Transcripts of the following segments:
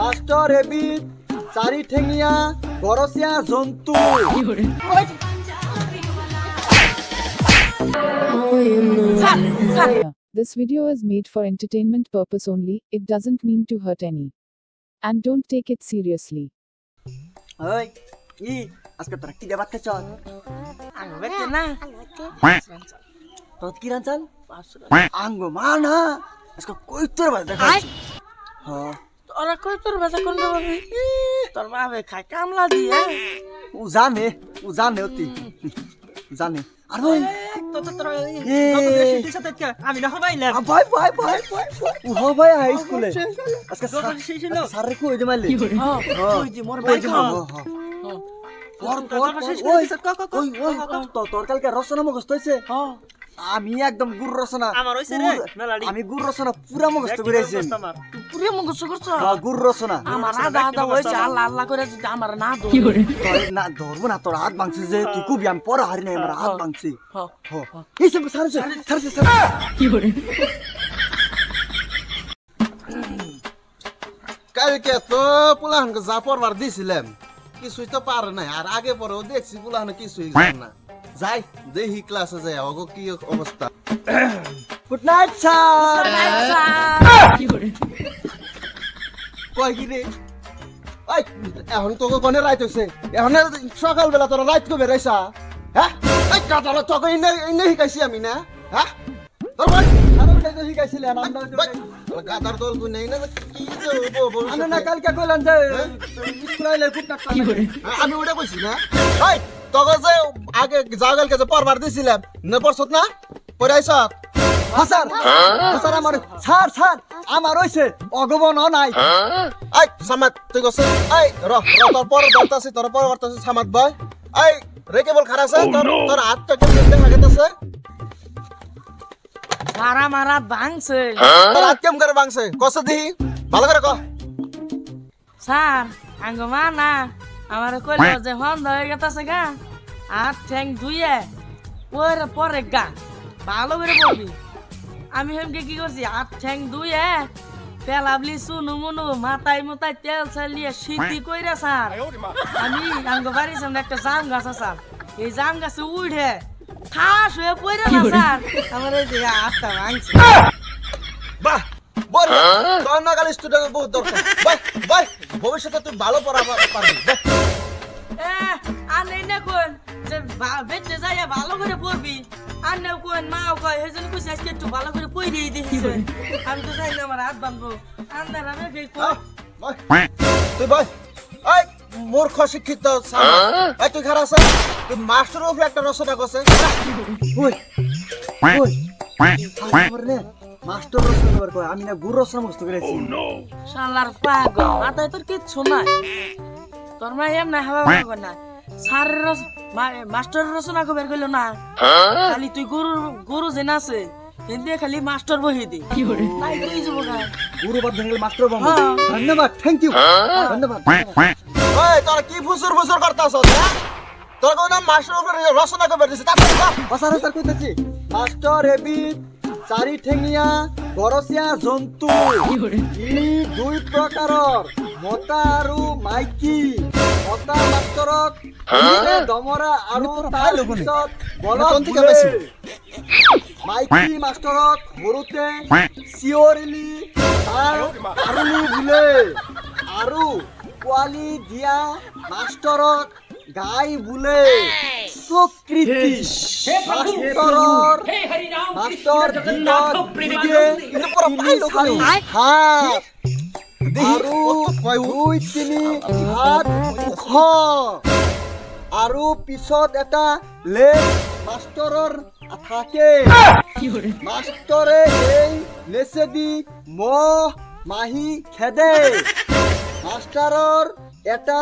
Master এবিধ চারি ঠেঙিয়া গরসিয়া জন্তু। This video is made for entertainment purpose only. It doesn't mean to hurt any. And don't take it seriously. ওই ই আজকে তোরা কি দেবাত খাচ্ছ? আঙ্গো বেতে না তোর কি রাঞ্চাল? আঙ্গো মা না আজকে কই তোর বাদ দেখা। হ্যাঁ তোরা কই তোর বাজা কোন বাবি তোর বাবে খাই কামলা দিয়ে ও জানে অতি জানে। আর ভাই তো তোর সাথে আমি না হবাই না ভাই ও ভাই হাই স্কুলে আজকে স্যার রে কই দে মারলি। ওই যে মোর ভাই তোর কালকে রচনা মুখস্থ হয়েছে? আমি একদম গুর রচনা আমি গুর রচনা পুরা মুখস্থ করে আইছি। পুরো মুখস্থ করছ? গুর রচনা আমার আদা হইছে আল্লাহ আল্লাহ করে যদি আমার না না ধরবো না, তোর হাত ভাঙছে যে তুই কুবি আমি পড়া হারি নাই, আমার হাত ভাঙছে। এই সব সারছে কালকে তো পুলাহানকে যা পড়বার দিছিলাম কিছুই তো পারে নাই, আর আগে পরেও দেখছি পুলাহানে কিছুই জানে না। যাই দেখি ক্লাসে যাই ওগো কি অবস্থা। Good night sir. কয় কি রে ওই এখন তোকে কোনে রাইত হইছে? এখন সকাল বেলা তোরা রাইত কো বেরাইছা? হ্যাঁ এই কাটালা তোকে ইনে শিখাইছি আমি না? হ্যাঁ তোর ভাই শিখাইছিলেন আমরা গাদার দল কই নাই না কি যে হবো আমি না কালকে কইলাম যে স্কুলে আইলে গুড নাইট। আমি ওটা কইছি না? এই তোকে যে আগে জাগালকে যে পড়বার দিছিলাম না পড়ছত না পড়াইছ? স্যার আমার হইছে অগমন নাই। এই সামাদ তুই গছ এই তোর পর বলতাছি তোর পর বলতাছি সামাদ ভাই এই রে কেবল খারাছে তোর হাতটা কেমন দেখা গেছে? সারা মারা ভাঙছে তোর হাত কেমন করে ভাঙছে কস দেখি ভালো করে ক। স্যার আঙ্গো মা না আমার কইলো যে হন্দ হয়ে গেছে গা হাত ঠ্যাং ধুইয়ে ওরে পরে গা ভালো করে বলবি। আমি হেমকে কি করছি হাত ঠ্যাং ধুইয়ে পেলাবলি সুনু মুনু মাথায় মুতায় তেল চালিয়ে সিদ্ধি কইরা স্যার আমি আঙ্গো বাড়ির সামনে একটা জাম গাছ আছে স্যার, এই জাম গাছে উঠে খাস হয়ে পড়ে না স্যার আমার এই যে হাতটা ভাঙছে। বাহ বল তোর নাগাল স্টুডেন্ট বহুত দরকার ভাই ভবিষ্যতে তুই ভালো পড়াবা পারবি। আর নেই না কোন যে বেঁচে যাই ভালো করে পড়বি আর না কোন মাও কয় এই জন্য কইছি আজকে একটু ভালো করে পড়ে দিয়েছে। আমি তো চাই না আমার হাত বাঁধবো আর না আমি তুই ভাই এই মূর্খ শিক্ষিত এই তুই খারাপ আছে তুই মাস্টার অফ একটা রচনা করছে। মাস্টার রচনা কয় আমি না গুর রচনা মুখস্থ করেছি। শালার পাগল মাথায় তোর কিচ্ছু নাই, তোর মা এম না হাওয়া পাগল না স্যারের মাস্টার রচনা কবে কইলো না খালি তুই গুরু যে আছে হিন্দি খালি মাস্টার বহি দি তাই তুই যাবো না গুরু বাদ ভেঙে মাস্টার বাবা। ধন্যবাদ, থ্যাংক ইউ, ধন্যবাদ। ওই তোরা কি ফুসুর করতাছ? তোর কোন মাস্টার অফ রচনা কবে দিছে তাড়াতাড়ি স্যার কইতেছি মাস্টার এবিধ চারি ঠেঙিয়া গরসিয়া জন্তু। ই দুই প্রকাৰৰ মতা আৰু মাইকী। মতা মাষ্টৰক দমৰা আৰু তাৰ পিছত বলদ বোলে। মাইকী মাষ্টৰক সৰুতে চিঞৰিলি তাৰ আৰুলি বোলে আৰু পোৱালি দিয়া মাষ্টৰক গাই বোলে। স্বীকৃতি মাষ্টৰ দুই তিনি হাত ওখ আৰু পিছত এটা লেজ মাষ্টৰৰ থাকে। মাষ্টৰে এই লেচেদি মহ মাহি খেদে। মাষ্টাৰৰ এটা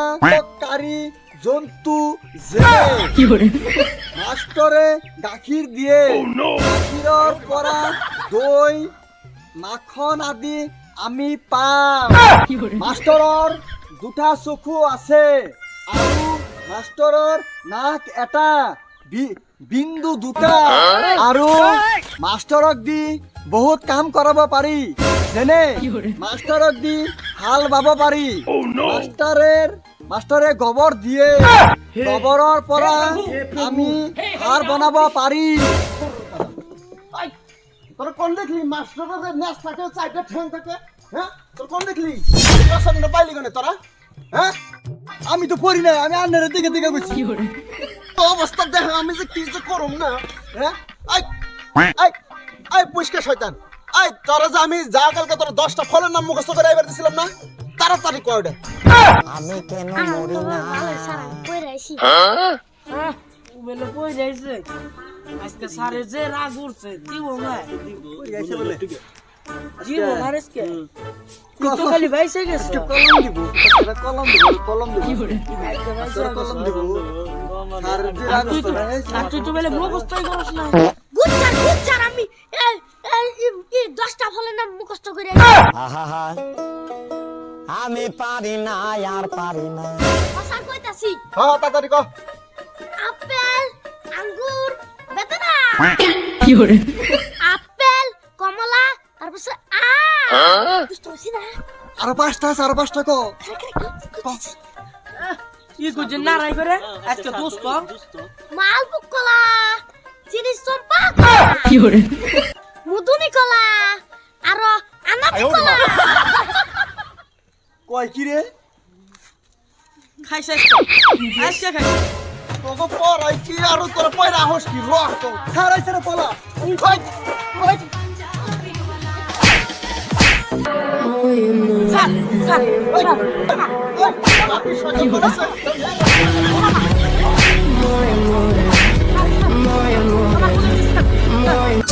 কাৰী জন্তু যে মাষ্টৰে গাখীৰ দিয়ে। গাখীৰৰ পৰা দৈ মাখন আদি আমি পাম। মাষ্টৰৰ দুটা চকু আছে আৰু মাষ্টৰৰ নাক এটা বিন্দু দুটা আৰু মাষ্টৰক দি বহুত কাম কৰাব পাৰি, যেনে মাষ্টৰক দি হাল বাবা পারি মাস্টারে গোবর দিয়ে গোবরের পরা আমি হার বানাবো পারি। তোর কোন দেখলি মাস্টারের নেস থাকে চাইটা ঠ্যাং থাকে হ্যাঁ তোর কোন দেখলি পছন্দ পাইলি কোনে তোরা হ্যাঁ আমি তো পড়ি না, আমি আন্নারের দিকে দিকে বুঝছি। তো অবস্থা দেখ আমি যে কি যে করম না হ্যাঁ আই আই আই পুষ্কে শয়তান আই তোরা যে আমি যা কালকে তোর 10টা ফলের নাম মুখস্থ করে আইবার দিছিলাম না তাড়াতাড়ি কয় ওটা আমি কেন মরি না বেলে কই যাইছে আজকে সারে যে রাগ উঠছে দিব না দিব আজকে তুই তো খালি ভাইসে গেছ কলম দিব কলম দিব কলম দিব আর যে রাগ হচ্ছে না, আর তুই তো বেলে মুখস্থই করছ না গুচ্ছার আমি এই 10টা ফলের নাম মুখস্থ করে আহা আমি পারি না আর পারি না ভাষা কইতাছি হ্যাঁ তাড়াতাড়ি কও আপেল আঙ্গুর বেদানা কি করে আপেল কমলা তারপর আম বুঝতে পারছি না আরো পাঁচটা কো কি কইছ না রাই করে আজকে দোস্ত মালভোগ কলা চিনি চম্পা কি করে মুদুনি কলা আর আনাচি কলা কয় কি রে খাইছিস আজকে খাই তোকে পড়াই কি আর তোর পয়রা হোস কি রহ তো হারাইছে রে পলা কই কই স্যার স্যার বাকি শয়তান বলেছে আমার